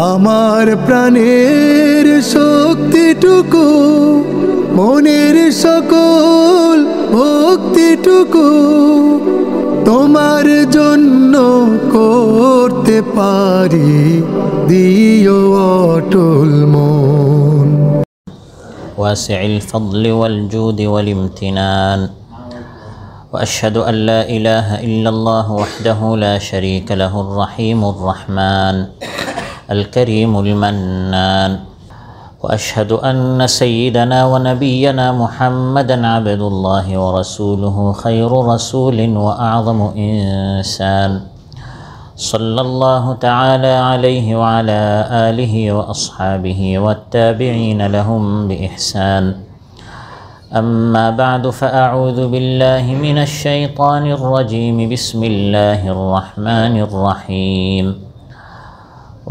আমার প্রাণের শক্তিটুকু, মনের সকল ভক্তিটুকু তোমার জন্য করতে পারি, দিও অটল মন। واسع الفضل والجود والامتنان، وأشهد أن لا إله إلا الله وحده لا شريك له الرحيم الرحمن الكريم المنان، وأشهد أن سيدنا ونبينا محمدًا عبد الله ورسوله خير رسول وأعظم إنسان، صلى الله تعالى عليه وعلى آله وأصحابه والتابعين لهم بإحسان. أما بعد، فأعوذ بالله من الشيطان الرجيم. بسم الله الرحمن الرحيم.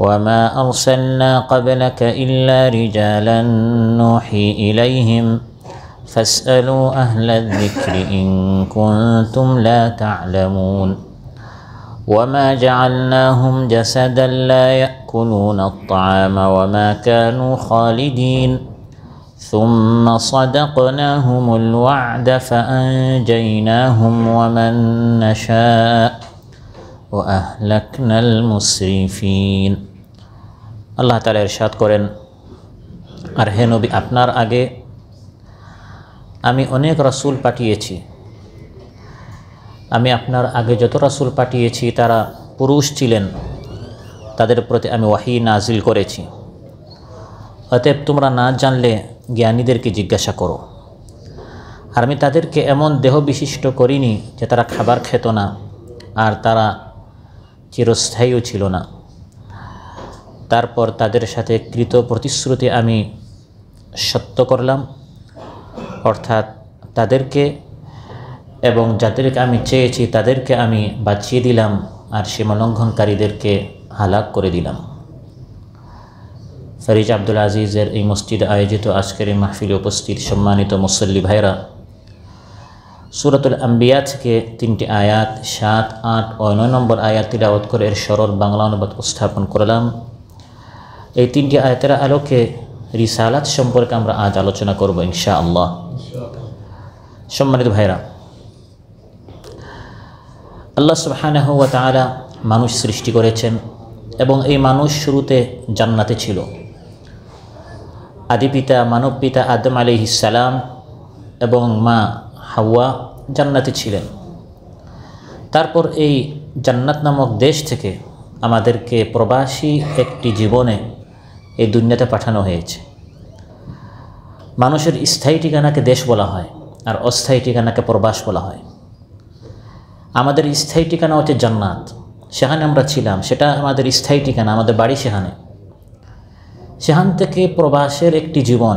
وما أرسلنا قبلك إلا رجالا نوحي إليهم فاسألوا أهل الذكر إن كنتم لا تعلمون. وما جعلناهم جسدا لا يأكلون الطعام وما كانوا خالدين ثم صدقناهم الوعد فأنجيناهم ومن نشاء وأهلكنا المسرفين. আল্লাহ তাআলা ইরশাদ করেন, আর হে নবী, আপনার আগে আমি অনেক রাসূল পাঠিয়েছি। আমি আপনার আগে যত রাসূল পাঠিয়েছি তারা পুরুষ ছিলেন, তাদের প্রতি আমি ওয়াহী নাজিল করেছি। অতএব তোমরা না জানলে জ্ঞানীদেরকে জিজ্ঞাসা করো। আর আমি তাদেরকে এমন দেহ বিশিষ্ট করিনি যে তারা খাবার খেত না, আর তারা চিরস্থায়ীও ছিল না। তারপর তাদের সাথে কৃত প্রতিশ্রুতি আমি সত্য করলাম, অর্থাৎ তাদেরকে এবং যাদেরকে আমি চেয়েছি তাদেরকে আমি বাঁচিয়ে দিলাম, আর সীমালঙ্ঘনকারীদেরকে হালাক করে দিলাম। ফরিজ আব্দুল আজিজের এই মসজিদে আয়োজিত আজকের এই মাহফিলে উপস্থিত সম্মানিত মুসল্লি ভাইরা, সূরাতুল আম্বিয়া থেকে 3টি আয়াত 7, 8 ও 9 নম্বর আয়াত তিলাওয়াত করে এর সরল বাংলা অনুবাদ উপস্থাপন করলাম। এই 3টি আয়াতের আলোকে রিসালাত সম্পর্কে আমরা আজ আলোচনা করব ইনশাআল্লাহ। সম্মানিত ভাইরা, আল্লাহ সুবহানাহু ওয়া তাআলা মানুষ সৃষ্টি করেছেন এবং এই মানুষ শুরুতে জান্নাতে ছিল। আদি পিতা মানব পিতা আদম আলাইহিস সালাম এবং মা হাওয়া জান্নাতে ছিলেন। তারপর এই জান্নাত নামক দেশ থেকে আমাদেরকে প্রবাসী একটি জীবনে এই দুনিয়াতে পাঠানো হয়েছে। মানুষের স্থায়ী ঠিকানাকে দেশ বলা হয়, আর অস্থায়ী ঠিকানাকে প্রবাস বলা হয়। আমাদের স্থায়ী ঠিকানা হচ্ছে জান্নাত, সেখানে আমরা ছিলাম, সেটা আমাদের স্থায়ী ঠিকানা, আমাদের বাড়ি সেখানে। সেখান থেকে প্রবাসের একটি জীবন,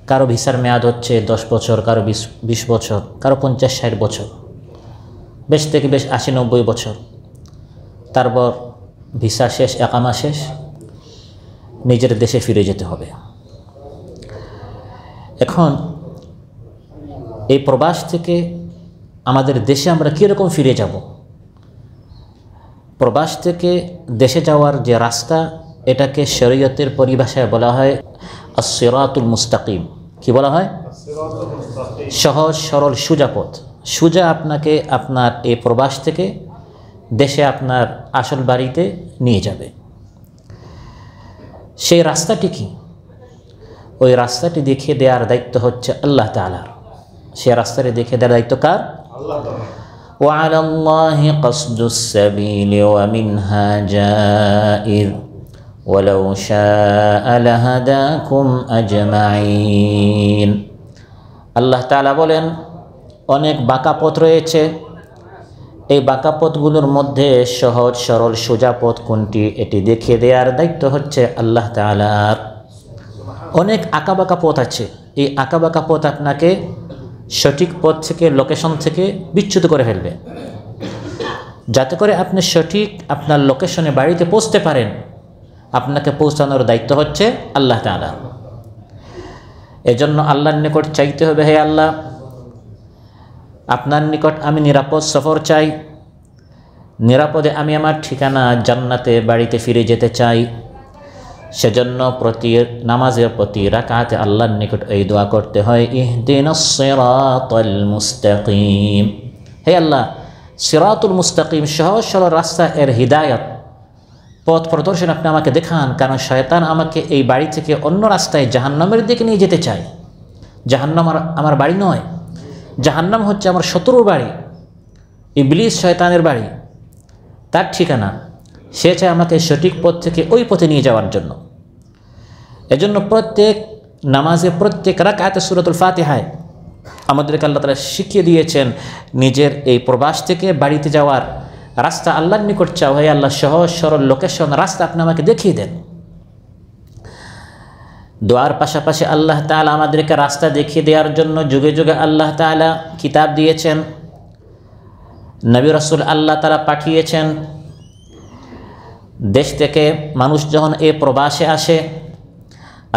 কারো ভিসার মেয়াদ হচ্ছে 10 বছর, কারো 20 বছর, কারো 50-60 বছর, বেশ থেকে বেশ 80-90 বছর। তারপর ভিসা শেষ, একামা শেষ, নিজের দেশে ফিরে যেতে হবে। এখন এই প্রবাস থেকে আমাদের দেশে আমরা কীরকম ফিরে যাব? প্রবাস থেকে দেশে যাওয়ার যে রাস্তা, এটাকে শরীয়তের পরিভাষায় বলা হয় আস-সিরাতুল মুস্তাকিম। কি বলা হয়? সহজ সরল সোজা পথ। সোজা আপনাকে আপনার এই প্রবাস থেকে দেশে আপনার আসল বাড়িতে নিয়ে যাবে। সেই রাস্তাটি কি? ওই রাস্তাটি দেখিয়ে দেওয়ার দায়িত্ব হচ্ছে আল্লাহ তাআলার। সেই রাস্তাটি দেখিয়ে দেওয়ার দায়িত্ব কার? আল্লাহ তাআলা। وعلى الله قصد السبيل ومنها جائر ولو شاء لهداكم أجمعين। আল্লাহ তাআলা বলেন, অনেক বাঁকা পথ রয়েছে, এই বাঁকা পথগুলোর মধ্যে সহজ সরল সোজা পথ কোনটি, এটি দেখিয়ে দেওয়ার দায়িত্ব হচ্ছে আল্লাহ তাআলার। অনেক আঁকাবাঁকা পথ আছে, এই আঁকাবাঁকা পথ আপনাকে সঠিক পথ থেকে, লোকেশন থেকে বিচ্যুত করে ফেলবে। যাতে করে আপনি সঠিক আপনার লোকেশনে বাড়িতে পৌঁছতে পারেন, আপনাকে পৌঁছানোর দায়িত্ব হচ্ছে আল্লাহ তাআলা। এজন্য আল্লাহর নিকট চাইতে হবে, হে আল্লাহ, আপনার নিকট আমি নিরাপদ সফর চাই, নিরাপদে আমি আমার ঠিকানা জান্নাতে বাড়িতে ফিরে যেতে চাই। সেজন্য প্রতি নামাজের প্রতি রাকাতে আল্লাহর নিকট এই দোয়া করতে হয়, ইহদিনাস সিরাতাল মুস্তাকিম। হে আল্লাহ, সিরাতুল মুস্তাকিম, সহজ সরল রাস্তা, এর হিদায়াত, পথ প্রদর্শন আপনি আমাকে দেখান। কারণ শয়তান আমাকে এই বাড়ি থেকে অন্য রাস্তায় জাহান্নামের দিকে নিয়ে যেতে চায়। জাহান্নাম আমার বাড়ি নয়, জাহান্নাম হচ্ছে আমার শত্রুর বাড়ি, ইবলিস শয়তানের বাড়ি, তার ঠিকানা। সে চায় আমাকে সঠিক পথ থেকে ওই পথে নিয়ে যাওয়ার জন্য। এজন্য প্রত্যেক নামাজে, প্রত্যেক রাকাতে সূরাতুল ফাতিহায় আমাদেরকে আল্লাহ তাআলা শিখিয়ে দিয়েছেন নিজের এই প্রবাস থেকে বাড়িতে যাওয়ার রাস্তা আল্লাহর নিকট চাও। হে আল্লাহ, সহজ সরল লোকেশন, রাস্তা আপনি আমাকে দেখিয়ে দেন। দোয়ার পাশাপাশি আল্লাহ তাআলা আমাদেরকে রাস্তা দেখিয়ে দেওয়ার জন্য যুগে যুগে আল্লাহ তাআলা কিতাব দিয়েছেন, নবী রাসূল আল্লাহ তাআলা পাঠিয়েছেন। দেশ থেকে মানুষ যখন এই প্রবাসে আসে,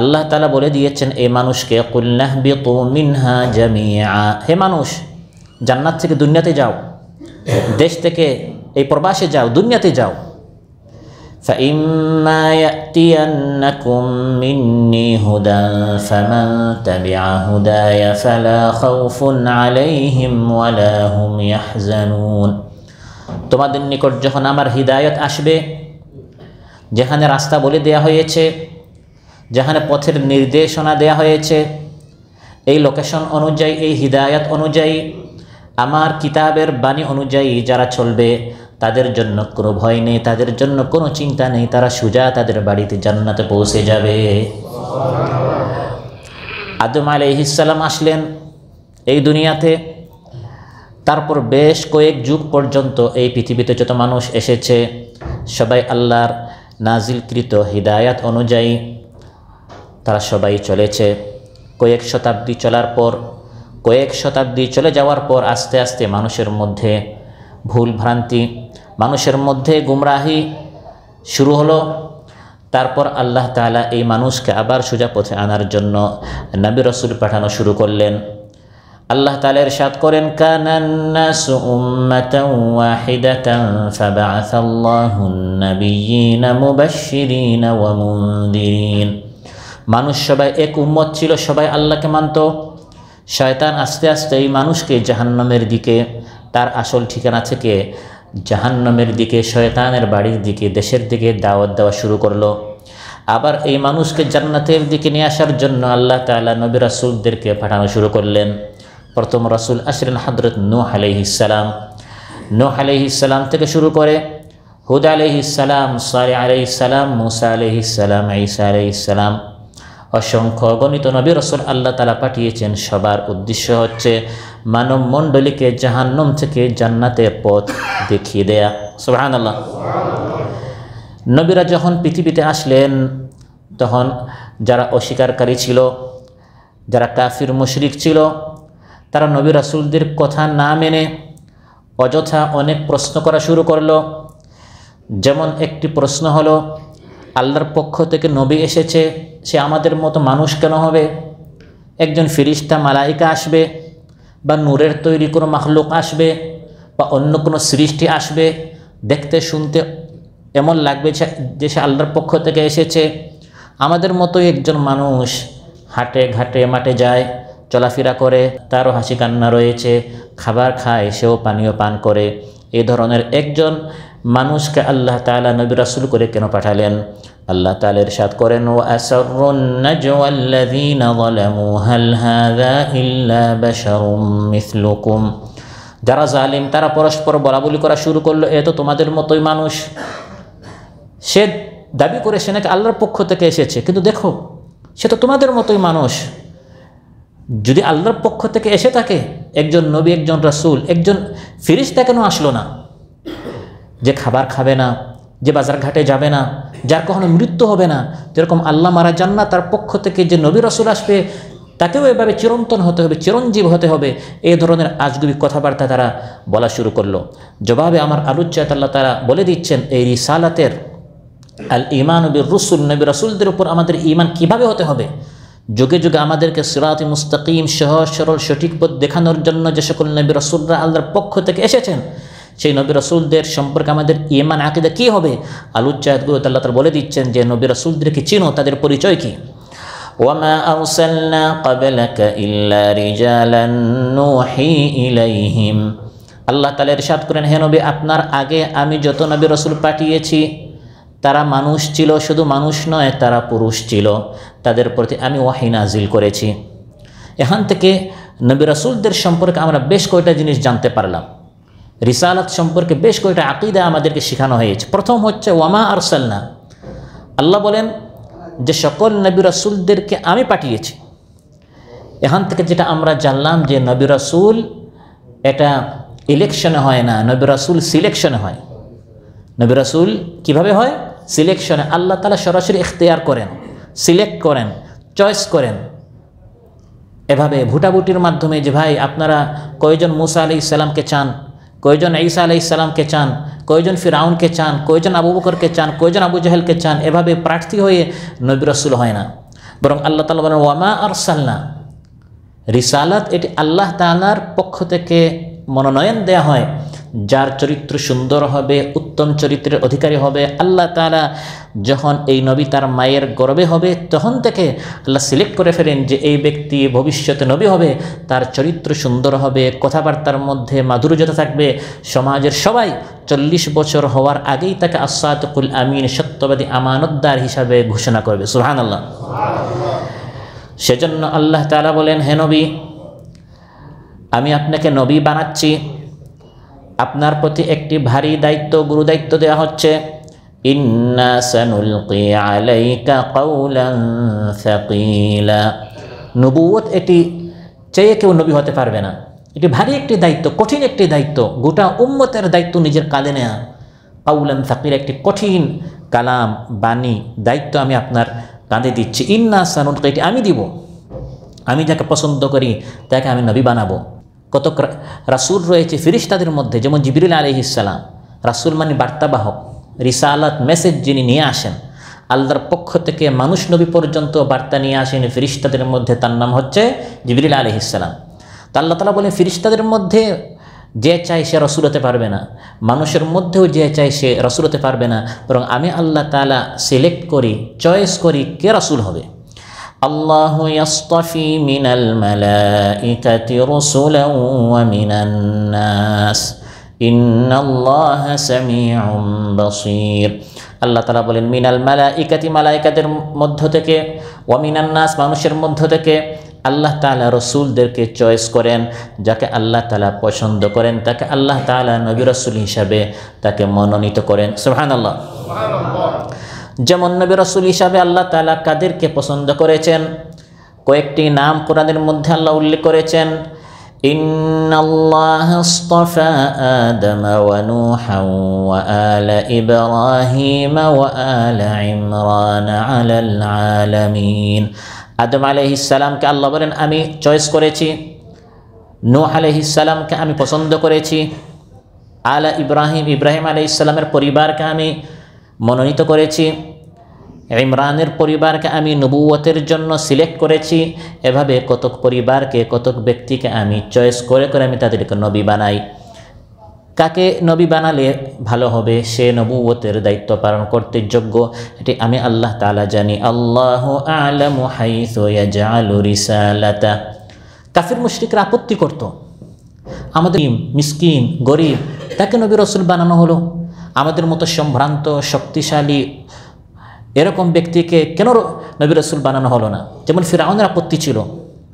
আল্লাহ তাআলা বলে দিয়েছেন এই মানুষকে, কুল নাহবিতু মিনহা জামিআ, হে মানুষ, জান্নাত থেকে দুনিয়াতে যাও, দেশ থেকে এই প্রবাসে যাও, দুনিয়াতে যাও। فَإِمَّا يَأْتِيَنَّكُم مِّنِّي هُدًى فَمَن تَبِعَ هُدَايَ فَلَا خَوْفٌ عَلَيْهِمْ وَلَا هُمْ يَحْزَنُونَ। তোমাদের নিকট যখন আমার হিদায়াত আসবে, যেখানে রাস্তা বলে দেয়া হয়েছে, যেখানে পথের নির্দেশনা দেয়া হয়েছে, এই লোকেশন অনুযায়ী, এই হিদায়াত অনুযায়ী, আমার কিতাবের বাণী অনুযায়ী যারা চলবে, তাদের জন্য কোনো ভয় নেই, তাদের জন্য কোনো চিন্তা নেই, তারা সোজা তাদের বাড়িতে জান্নাতে পৌঁছে যাবে। আদম আলাইহিস সালাম আসলেন এই দুনিয়াতে, তারপর বেশ কয়েক যুগ পর্যন্ত এই পৃথিবীতে যত মানুষ এসেছে সবাই আল্লাহর নাজিলকৃত হিদায়াত অনুযায়ী তারা সবাই চলেছে। কয়েক শতাব্দী চলার পর, কয়েক শতাব্দী চলে যাওয়ার পর আস্তে আস্তে মানুষের মধ্যে ভুল ভ্রান্তি, মানুষের মধ্যে গুমরাহি শুরু হলো। তারপর আল্লাহ তাআলা এই মানুষকে আবার সোজা পথে আনার জন্য নবী রাসূল পাঠানো শুরু করলেন। আল্লাহ তাআলা ইরশাদ করেন, কানান নাসু উম্মাতান ওয়াহিদাতান ফাবাআসাল্লাহুন নাবিয়্যিনা মুবাশশিরিনা ওয়া মুনদিরিন। মানুষ সবাই এক উম্মত ছিল, সবাই আল্লাহকে মানত। শয়তান আস্তে আস্তে এই মানুষকে জাহান্নামের দিকে, তার আসল ঠিকানা থেকে জাহান্নামের দিকে, শয়তানের বাড়ির দিকে, দেশের দিকে দাওয়াত দেওয়া শুরু করলো। আবার এই মানুষকে জান্নাতের দিকে নিয়ে আসার জন্য আল্লাহ তাআলা নবী রাসূলদেরকে পাঠানো শুরু করলেন। প্রথম রাসূল আসলেন হযরত নূহ আলাইহিস সালাম। নূহ আলাইহিস সালাম থেকে শুরু করে হুদ আলাইহিস সালাম, সালেহ আলাইহিস সালাম, মূসা আলাইহিস সালাম, ঈসা আলাইহিস সালাম, অসংখ্য অগণিত নবী রাসূল আল্লাহ তাআলা পাঠিয়েছেন। সবার উদ্দেশ্য হচ্ছে মানব মণ্ডলীকে জাহান্নাম থেকে জান্নাতের পথ দেখিয়ে দেয়া। সুবহানাল্লাহ। নবীরা যখন পৃথিবীতে আসলেন, তখন যারা অস্বীকারী ছিল, যারা কাফির মুশরিক ছিল, তারা নবী রাসূলদের কথা না মেনে অযথা অনেক প্রশ্ন করা শুরু করলো। যেমন একটি প্রশ্ন হলো, আল্লাহর পক্ষ থেকে নবী এসেছে, সে আমাদের মতো মানুষ কেন হবে? একজন ফেরেশতা মালাইকা আসবে, বা নূরের তৈরি কোনো মাখলুক আসবে, বা অন্য কোনো সৃষ্টি আসবে, দেখতে শুনতে এমন লাগবে যে সে আল্লাহর পক্ষ থেকে এসেছে। আমাদের মতোই একজন মানুষ, হাটে ঘাটে মাঠে যায়, চলাফেরা করে, তারও হাসি কান্না রয়েছে, খাবার খায়, সেও পানীয় পান করে। এই ধরনের একজন মানুষকে আল্লাহ তাআলা নবী রাসূল করে কেন পাঠালেন? আল্লাহ তাআলা ইরশাদ করেন, ওয়া আসরুন নাজওয়া আল্লাযীনা যালামু হাল হাযা ইল্লা বাশারুম মিসলুকুম। যারা জালিম তারা পরস্পর বলাবলি করা শুরু করলো, এ তো তোমাদের মতোই মানুষ। সে দাবি করে সে নাকি আল্লাহর পক্ষ থেকে এসেছে, কিন্তু দেখো সে তো তোমাদের মতোই মানুষ। যদি আল্লাহর পক্ষ থেকে এসে থাকে একজন নবী, একজন রাসূল, একজন ফেরেশতা কেন আসলো না? যে খাবার খাবে না, যে বাজার ঘাটে যাবে না, যার কখনো মৃত্যু হবে না, যেরকম আল্লাহ মারা যান না, তার পক্ষ থেকে যে নবী রাসূল আসবে তাকেও এভাবে চিরন্তন হতে হবে, চিরঞ্জীব হতে হবে। এই ধরনের আজগুবি কথাবার্তা তারা বলা শুরু করলো। জবাবে আমার আলোচ্যাত আল্লাহ তাআলা বলে দিচ্ছেন, এই রিসালাতের আল ঈমান বির রুসুল, নবী রাসূলদের উপর আমাদের ঈমান কিভাবে হতে হবে, যুগে যুগে আমাদেরকে সিরাতে মুস্তাকিম, সহজ সরল সঠিক পথ দেখানোর জন্য যে সকল নবী রাসূলরা আল্লাহর পক্ষ থেকে এসেছেন, সেই নবী রাসূলদের সম্পর্কে আমাদের ঈমান আকীদা কী হবে? আলুচ্চায়াতগুলো আল্লাহ তাআলা বলে দিচ্ছেন যে নবী রাসূলদেরকে চিনো, তাদের পরিচয় কী। ওয়ামা আরসালনা ক্বাবলাকা ইল্লা রিজালান নূহি ইলাইহিম। আল্লাহ তাআলা ইরশাদ করেন, হে নবী, আপনার আগে আমি যত নবী রাসূল পাঠিয়েছি তারা মানুষ ছিল, শুধু মানুষ নয়, তারা পুরুষ ছিল, তাদের প্রতি আমি ওয়াহী নাজিল করেছি। এখান থেকে নবী রাসূলদের সম্পর্কে আমরা বেশ কয়টা জিনিস জানতে পারলাম। রিসালাত সম্পর্কে বেশ কয়টা আকীদা আমাদেরকে শেখানো হয়েছে। প্রথম হচ্ছে ওয়ামা আরসালনা, আল্লাহ বলেন যে সকল নবী রাসূলদেরকে আমি পাঠিয়েছি। এখান থেকে যেটা আমরা জানলাম যে নবী রাসূল এটা ইলেকশনে হয় না, নবী রাসূল সিলেকশনে হয়। নবী রাসূল কীভাবে হয়? সিলেকশনে। আল্লাহ তাআলা সরাসরি ইখতিয়ার করেন, সিলেক্ট করেন, চয়েস করেন। এভাবে ভুটাভুটির মাধ্যমে যে ভাই আপনারা কয়জন মুসা আলাইহিস সালামকে চান, কয়জন ঈসা আলাইহিস সালামকে চান, কয়জন ফিরআউনকে চান, কয়জন আবু বকরকে চান, কয়জন আবু জাহেলকে চান, এভাবে প্রার্থী হয়ে নবী রাসূল হয় না। বরং আল্লাহ তাআলা বলেন ওয়ামা আরসালনা, রিসালাত এটি আল্লাহ তাআলার পক্ষ থেকে মনোনয়ন দেয়া হয়। যার চরিত্র সুন্দর হবে, উত্তম চরিত্রের অধিকারী হবে, আল্লাহ তাআলা যখন এই নবী তার মায়ের গর্ভে হবে তখন থেকে আল্লাহ সিলেক্ট করে ফেলেন যে এই ব্যক্তি ভবিষ্যতে নবী হবে, তার চরিত্র সুন্দর হবে, কথাবার্তার মধ্যে মাধুর্যতা থাকবে, সমাজের সবাই 40 বছর হওয়ার আগেই তাকে আস-সাদিকুল আমিন, সত্যবাদী আমানতদার হিসাবে ঘোষণা করবে। সুবহানাল্লাহ। সেজন্য আল্লাহ তাআলা বলেন, হে নবী, আমি আপনাকে নবী বানাচ্ছি, আপনার প্রতি একটি ভারী দায়িত্ব, গুরু দায়িত্ব দেওয়া হচ্ছে। ইন্না সানুলকি আলাইকা কাওলান সাকিলা। নবুয়ত এটি চেয়ে কেউ নবী হতে পারবে না। এটি ভারী একটি দায়িত্ব, কঠিন একটি দায়িত্ব, গোটা উম্মতের দায়িত্ব নিজের কাঁধে নেয়া। কাওলান সাকিলা, একটি কঠিন কালাম, বাণী, দায়িত্ব আমি আপনার কাঁধে দিচ্ছি। ইন্না সানুলকি, এটি আমি দিব। আমি যাকে পছন্দ করি তাকে আমি নবী বানাবো। কত রাসূল রয়েছে ফেরেশতাদের মধ্যে, যেমন জিবরিল আলাইহিস সালাম। রাসূল মানে বার্তাবাহক, রিসালাত মেসেজ যিনি নিয়ে আসেন আল্লাহর পক্ষ থেকে মানুষ নবী পর্যন্ত বার্তা নিয়ে আসেন ফেরেশতাদের মধ্যে, তার নাম হচ্ছে জিবরিল আলাইহিস সালাম। তা আল্লাহ তাআলা বলেন ফেরেশতাদের মধ্যে যে চায় সে রাসূল হতে পারবে না, মানুষের মধ্যেও যে চায় সে রাসূল হতে পারবে না, বরং আমি আল্লাহ তাআলা সিলেক্ট করি, চয়েস করি কে রাসূল হবে। আল্লাহু ইয়াসতাফি মিনাল মালাইকাতি রাসূলান ওয়া মিনান নাস ইন্নাল্লাহা সামিউম বাসীর। আল্লাহ তাআলা বলেন মিনাল মালাইকাতি, মালাইকাদের মধ্য থেকে, ওয়া মিনান নাস, মানুষের মধ্য থেকে আল্লাহ তাআলা রাসূলদেরকে চয়েস করেন। যাকে আল্লাহ তাআলা পছন্দ করেন তাকে আল্লাহ তাআলা নবী রাসূল হিসাবে তাকে মনোনীত করেন। সুবহানাল্লাহ। যেমন নবী রাসূল হিসাবে আল্লাহ তাআলা কাদেরকে পছন্দ করেছেন, কয়েকটি নাম কোরআনের মধ্যে আল্লাহ উল্লেখ করেছেন। ইন্নাল্লাহা আসতাফা আদামা ওয়া নূহা ওয়া আলা ইব্রাহিম ওয়া আলা ইমরান আলাল আলামিন। আদম আলাইহিস সালামকে আল্লাহ বলেন আমি চয়েস করেছি, নূহ আলাইহিস সালামকে আমি পছন্দ করেছি, আলা ইব্রাহিম, ইব্রাহিম আলাইহিস সালামের পরিবারকে আমি মনোনীত করেছি, ইমরানের পরিবারকে আমি নবুয়তের জন্য সিলেক্ট করেছি। এভাবে কতক পরিবারকে, কতক ব্যক্তিকে আমি চয়েস করে করে আমি তাদেরকে নবী বানাই। কাকে নবী বানালে ভালো হবে, সে নবুয়তের দায়িত্ব পালন করতে যোগ্য, এটি আমি আল্লাহ তাআলা জানি। আল্লাহু আ'লামু হাইসু ইয়াজআলু রিসালাতা। কাফির মুশরিকরা আপত্তি করত, আমাদের মিসকিন গরিব তাকে নবী রাসূল বানানো হলো, আমাদের মতো সম্ভ্রান্ত শক্তিশালী এরকম ব্যক্তিকে কেন নবী রাসূল বানানো হলো না। যেমন ফিরআউনের আপত্তি ছিল,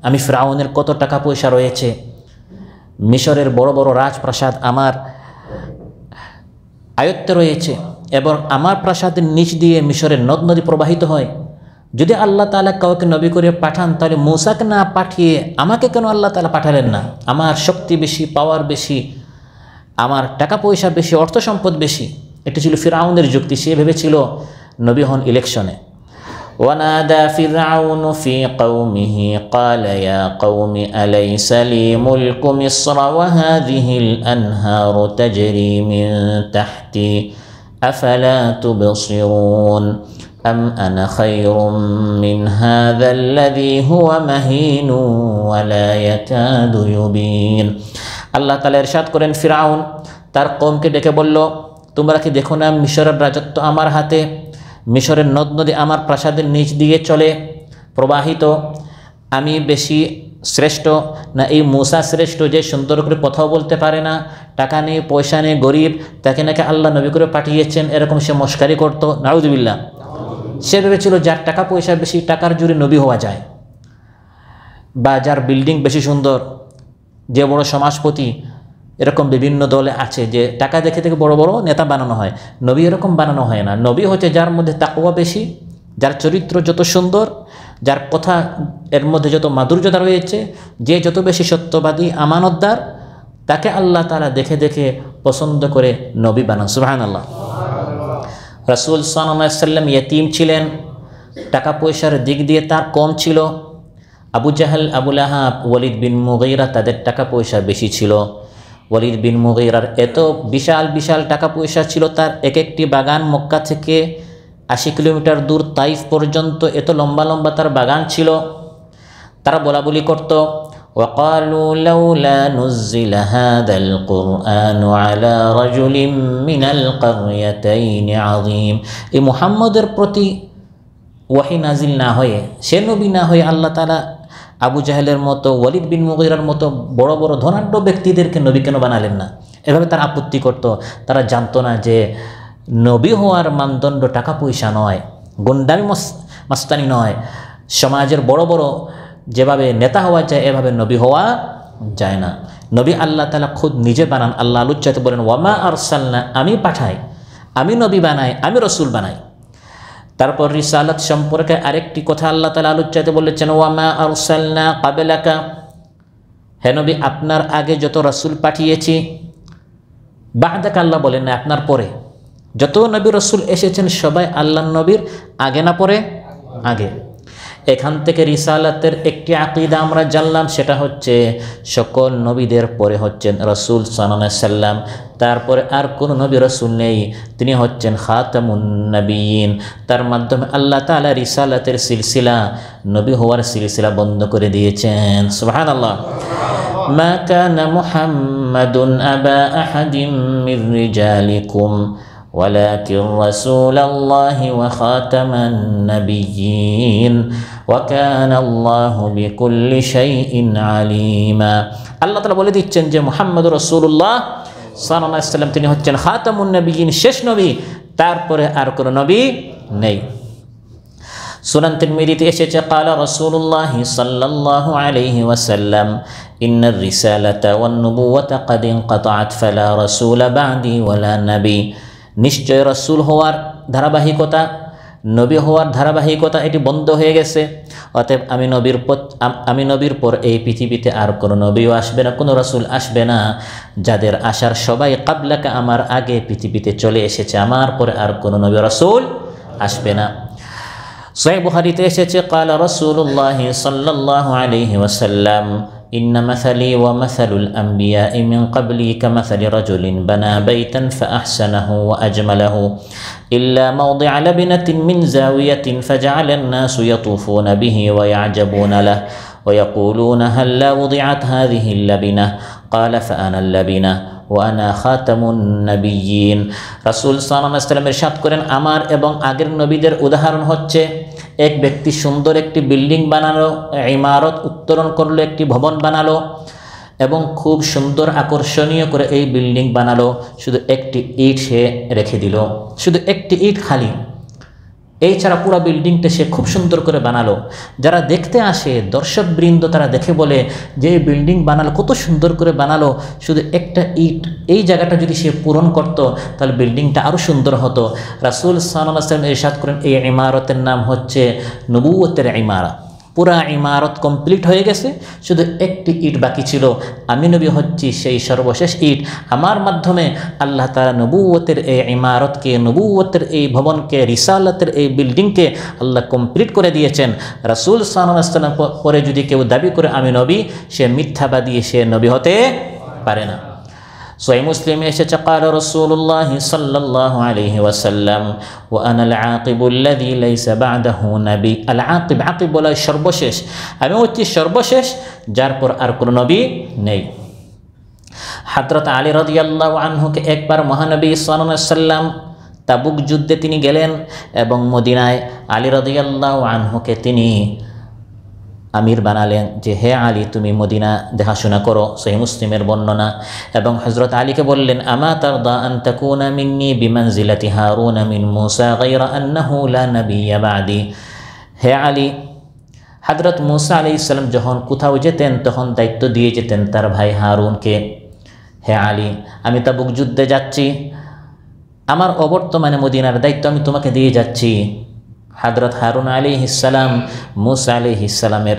আমি ফিরআউনের কত টাকা পয়সা রয়েছে, মিশরের বড় বড় রাজপ্রাসাদ আমার আয়ত্তে রয়েছে এবং আমার প্রাসাদের নিচ দিয়ে মিশরের নদ নদী প্রবাহিত হয়। যদি আল্লাহ তাআলা কাউকে নবী করে পাঠান তাহলে মূসাকে না পাঠিয়ে আমাকে কেন আল্লাহ তাআলা পাঠালেন না? আমার শক্তি বেশি, পাওয়ার বেশি, আমার টাকা পয়সা বেশি, অর্থ সম্পদ বেশি। এটি ছিল ফিরআউনের যুক্তি। সে ভেবেছিল নবী হন ইলেকশনে। ওয়ানাদা ফিরআউনু ফি কওমিহি ক্বালা ইয়া কওমি আলাইসা লি মুলকু মিসর ওয়া হাযিহিল আনহারু তাজরি মিন তাহতি আফালা তুবসিরুন আম আনা খায়রুম মিন হাযাল্লাযী হুয়া মাহিনু ওয়া লা ইয়াকাদু ইউবিন। আল্লাহ তাআলা ইরশাদ করেন ফিরআউন তার কওমকে ডেকে বলল, তোমরা কি দেখো না মিশরের রাজত্ব আমার হাতে, মিশরের নদ নদী আমার প্রাসাদের নিচ দিয়ে চলে প্রবাহিত, আমি বেশি শ্রেষ্ঠ না এই মূসা শ্রেষ্ঠ যে সুন্দর করে কথাও বলতে পারে না, টাকা নেই পয়সা নেই, গরিব, তাকে নাকি আল্লাহ নবী করে পাঠিয়েছেন, এরকম সে মস্কারি করতো। নাউযুবিল্লাহ। সে ভেবেছিল যার টাকা পয়সা বেশি, টাকার জোরে নবী হওয়া যায়, বা যার বিল্ডিং বেশি সুন্দর, যে বড় সমাজপতি, এরকম বিভিন্ন দলে আছে যে টাকা দেখে থেকে বড় বড় নেতা বানানো হয়। নবী এরকম বানানো হয় না। নবী হচ্ছে যার মধ্যে তাকওয়া বেশি, যার চরিত্র যত সুন্দর, যার কথা এর মধ্যে যত মাধুর্যতা রয়েছে, যে যত বেশি সত্যবাদী আমানতদার, তাকে আল্লাহ তাআলা দেখে দেখে পছন্দ করে নবী বানান। সুবহানাল্লাহ। রাসূল সাল্লাল্লাহু আলাইহি ওয়াসাল্লাম ইয়েতিম ছিলেন, টাকা পয়সার দিক দিয়ে তার কম ছিল। আবু জাহেল, আবু লাহাব, ওয়ালিদ বিন মুগীরা তাদের টাকা পয়সা বেশি ছিল। ওয়ালিদ বিন মুগীরার এত বিশাল বিশাল টাকা পয়সা ছিল, তার এক একটি বাগান মক্কা থেকে 80 কিলোমিটার দূর তাইফ পর্যন্ত এত লম্বা লম্বা তার বাগান ছিল। তারা বলাবলি করত, وقالوا لولا نزل هذا القرآن على رجل من القريتين عظيم। এই মুহাম্মদের প্রতি ওয়াহি নাজিল না হয়ে, সে নবী না হয়ে আল্লাহ তাআলা আবু জাহেলের মতো, ওয়ালিদ বিন মুগীরার মতো বড় বড় ধনাঢ্য ব্যক্তিদেরকে নবী কেন বানালেন না? এভাবে তারা আপত্তি করত। তারা জানতো না যে নবী হওয়ার মানদণ্ড টাকা পয়সা নয়, গুন্ডামি মাস্তানি নয়, সমাজের বড় বড় যেভাবে নেতা হওয়া যায় এভাবে নবী হওয়া যায় না। নবী আল্লাহ তাআলা খুদ নিজে বানান। আল্লাহ আলুচ্চাতে বলেন, ওয়ামা আরসালনা, আমি পাঠাই, আমি নবী বানাই, আমি রসুল বানাই। তারপর রিসালাত সম্পর্কে আরেকটি কথা আল্লাহ তাআলা আলুচ্চাতে বলেছেন, ওয়ামা আরসালনা ক্বাবলাকা, হে নবী আপনার আগে যত রসুল পাঠিয়েছি, বা'দাকা আল্লাহ বলেন না, আপনার পরে যত নবী রসুল এসেছেন সবাই আল্লাহর নবীর আগে না পরে? আগে। এখান থেকে রিসালাতের একটি আকীদা আমরা জানলাম, সেটা হচ্ছে সকল নবীদের পরে হচ্ছেন রসুল সাল্লাল্লাহু আলাইহি সাল্লাম, তারপরে আর কোনো নবী রসুল নেই, তিনি হচ্ছেন খাতামুন নবিয়্যিন। তার মাধ্যমে আল্লাহ তাআলা রিসালাতের সিলসিলা, নবী হওয়ার সিলসিলা বন্ধ করে দিয়েছেন। সুবহানাল্লাহ। মা কানা মুহাম্মাদুন আবা আহাদিম মির রিজালিকুম ولكن رسول الله وخاتم النبيين وكان الله بكل شيء عليما। আল্লাহ তাআলা বলে দিচ্ছেন যে মুহাম্মদ রাসূলুল্লাহ সাল্লাল্লাহু আলাইহি ওয়াসাল্লাম তিনি হচ্ছেন খাতামুন নবিয়্যিন, শেষ নবী, তারপরে আর কোনো নবী নেই। সুনান তিরমিজিতে এসেছে, قال رسول الله صلى الله عليه وسلم إن الرسالة والنبوة قد انقطعت فلا رسول بعدي ولا نبي। নিশ্চয় রসুল হওয়ার ধারাবাহিকতা, নবী হওয়ার ধারাবাহিকতা এটি বন্ধ হয়ে গেছে। অতএব আমি নবীর পর এই পৃথিবীতে আর কোনো নবীও আসবে না, কোনো রসুল আসবে না। যাদের আসার সবাই কাবলাকা, আমার আগে পৃথিবীতে চলে এসেছে, আমার পরে আর কোনো নবী রসুল আসবে না। সহিহ বুখারীতে এসেছে, قال رسول الله صلى الله عليه وسلم إن مثلي ومثل الأنبياء من قبلي كمثل رجل بنى بيتا فأحسنه وأجمله إلا موضع لبنة من زاوية فجعل الناس يطوفون به ويعجبون له ويقولون هلا وضعت هذه اللبنة قال فأنا اللبنة ওয়ানা খাতামুন নবিয়্যিন। রাসূল সাল্লাল্লাহু আলাইহি ওয়াসাল্লাম ইরশাদ করেন, আমার এবং আগের নবীদের উদাহরণ হচ্ছে এক ব্যক্তি সুন্দর একটি বিল্ডিং বানালো, ইমারত উত্তোলন করলো, একটি ভবন বানালো এবং খুব সুন্দর আকর্ষণীয় করে এই বিল্ডিং বানালো। শুধু একটি ইট সে রেখে দিল, শুধু একটি ইট খালি, এই ছাড়া পুরো বিল্ডিংটা সে খুব সুন্দর করে বানালো। যারা দেখতে আসে দর্শকবৃন্দ তারা দেখে বলে যে এই বিল্ডিং বানালো, কত সুন্দর করে বানালো, শুধু একটা ইট এই জায়গাটা যদি সে পূরণ করত তাহলে বিল্ডিংটা আরও সুন্দর হতো। রাসূল সাল্লাল্লাহু আলাইহি ওয়াসাল্লাম ইরশাদ করেন, এই ইমারতের নাম হচ্ছে নবুয়তের ইমারা। পুরা ইমারত কমপ্লিট হয়ে গেছে, শুধু একটি ইট বাকি ছিল। আমি নবী হচ্ছি সেই সর্বশেষ ইট। আমার মাধ্যমে আল্লাহ তাআলা নবুয়তের এই ইমারতকে, নবুয়তের এই ভবনকে, রিসালাতের এই বিল্ডিংকে আল্লাহ কমপ্লিট করে দিয়েছেন। রাসূল সাল্লাল্লাহু আলাইহি ওয়াসাল্লাম পরে যদি কেউ দাবি করে আমি নবী, সে মিথ্যাবাদী, সে নবী হতে পারে না। সহিহ মুসলিমে এসেছে, قال رسول الله صلى الله عليه وسلم وانا العاقب الذي ليس بعده نبي। العاقب, আকিব বলা সর্বশেষ, আমি হচ্ছি সর্বশেষ যার পর আর কোনো নবী নেই। হযরত আলী রাদিয়াল্লাহু আনহুকে একবার মহানবী সাল্লাল্লাহু আলাইহি ওয়াসাল্লাম তাবুক যুদ্ধে তিনি গেলেন এবং মদিনায় আলী রাদিয়াল্লাহু আনহুকে তিনি আমির বানালেন যে হে আলী তুমি মদিনা দেখাশোনা করো, সহিহ মুসলিমের বর্ণনা। এবং হযরত আলীকে বললেন আমা তারদা আন তাকুনা মিন্নি বিমানজিলাতি হারুন মিন মূসা গায়রা আন্নাহু লা নাবিয়্যা বা'দি। হে আলী, হযরত মূসা আলাইহিস সালাম যখন কোথাও যেতেন তখন দায়িত্ব দিয়ে যেতেন তার ভাই হারুনকে। হে আলী, আমি তাবুক যুদ্ধে যাচ্ছি, আমার অবর্তমানে মদিনার দায়িত্ব আমি তোমাকে দিয়ে যাচ্ছি। হযরত হারুন আলাইহিস সালাম মূসা আলাইহিস সালামের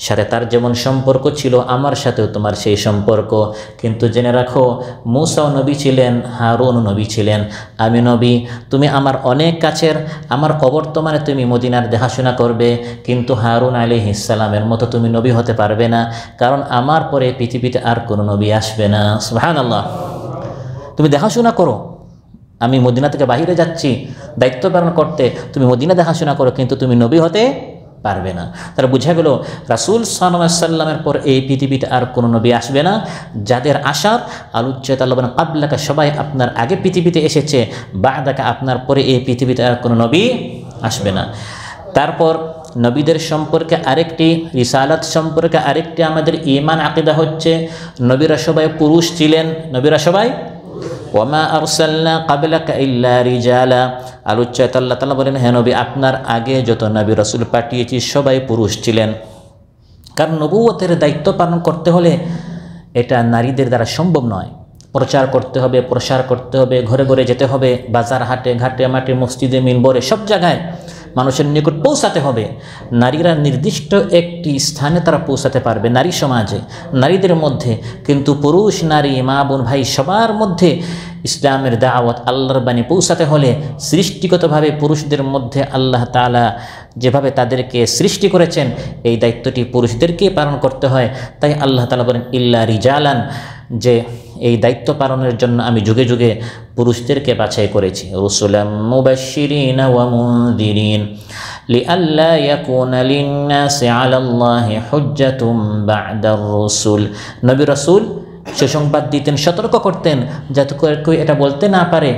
সাথে তার যেমন সম্পর্ক ছিল আমার সাথেও তোমার সেই সম্পর্ক, কিন্তু জেনে রাখো মূসাও নবী ছিলেন, হারুনও নবী ছিলেন, আমি নবী। তুমি আমার অনেক কাছের, আমার অবর্তমানে তুমি মদিনার দেখাশোনা করবে, কিন্তু হারুন আলাইহিস সালামের মতো তুমি নবী হতে পারবে না, কারণ আমার পরে পৃথিবীতে আর কোনো নবী আসবে না। সুবহানাল্লাহ। তুমি দেখাশোনা করো, আমি মদিনা থেকে বাহিরে যাচ্ছি দায়িত্ব পালন করতে, তুমি মদিনা দেখাশোনা করো, কিন্তু তুমি নবী হতে পারবে না। তারা বুঝা গেল রাসূল সাল্লাল্লাহু আলাইহি সাল্লামের পর এই পৃথিবীতে আর কোনো নবী আসবে না। যাদের আসার আলোচ্যতা আল্লাহ বলেন ক্বাবলাকা, সবাই আপনার আগে পৃথিবীতে এসেছে, বা'দাকা আপনার পরে এই পৃথিবীতে আর কোনো নবী আসবে না। তারপর নবীদের সম্পর্কে আরেকটি, রিসালাত সম্পর্কে আরেকটি আমাদের ঈমান আকীদা হচ্ছে নবীরা সবাই পুরুষ ছিলেন। নবীরা সবাই ওয়ামা আরসালনা ক্বাবলাকা ইল্লা রিজালা, আলোচ্যতা আল্লাহ তাআলা বলেন হে নবী আপনার আগে যত নবী রাসূল পাঠিয়েছি সবাই পুরুষ ছিলেন। কারণ নবুয়তের দায়িত্ব পালন করতে হলে এটা নারীদের দ্বারা সম্ভব নয়। প্রচার করতে হবে, প্রসার করতে হবে, ঘরে ঘরে যেতে হবে, বাজার হাটে ঘাটে মাঠে মসজিদে মিনবরে সব জায়গায় মানুষের নিকট পৌঁছাতে হবে। নারীরা নির্দিষ্ট একটি স্থানে তারা পৌঁছাতে পারবে নারী সমাজে, নারীদের মধ্যে, কিন্তু পুরুষ নারী মা বোন ভাই সবার মধ্যে ইসলামের দাওয়াত আল্লাহর বাণী পৌঁছাতে হলে সৃষ্টিগতভাবে পুরুষদের মধ্যে আল্লাহ তাআলা যেভাবে তাদেরকে সৃষ্টি করেছেন এই দায়িত্বটি পুরুষদেরকে পালন করতে হয়। তাই আল্লাহ তাআলা বলেন ইল্লা রিজালান, যে এই দায়িত্ব পালনের জন্য আমি যুগে যুগে পুরুষদেরকে বাছাই করেছি। রুসুলাম মুবাশশিরিনা ওয়া মুনযিরিন লিআল্লা ইয়াকুনা লিন-নাসি আলাল্লাহি হুজ্জাতুম বা'দার রুসুল। নবী রাসূল সুসংবাদ দিতেন, সতর্ক করতেন, যাতে করে কেউ এটা বলতে না পারে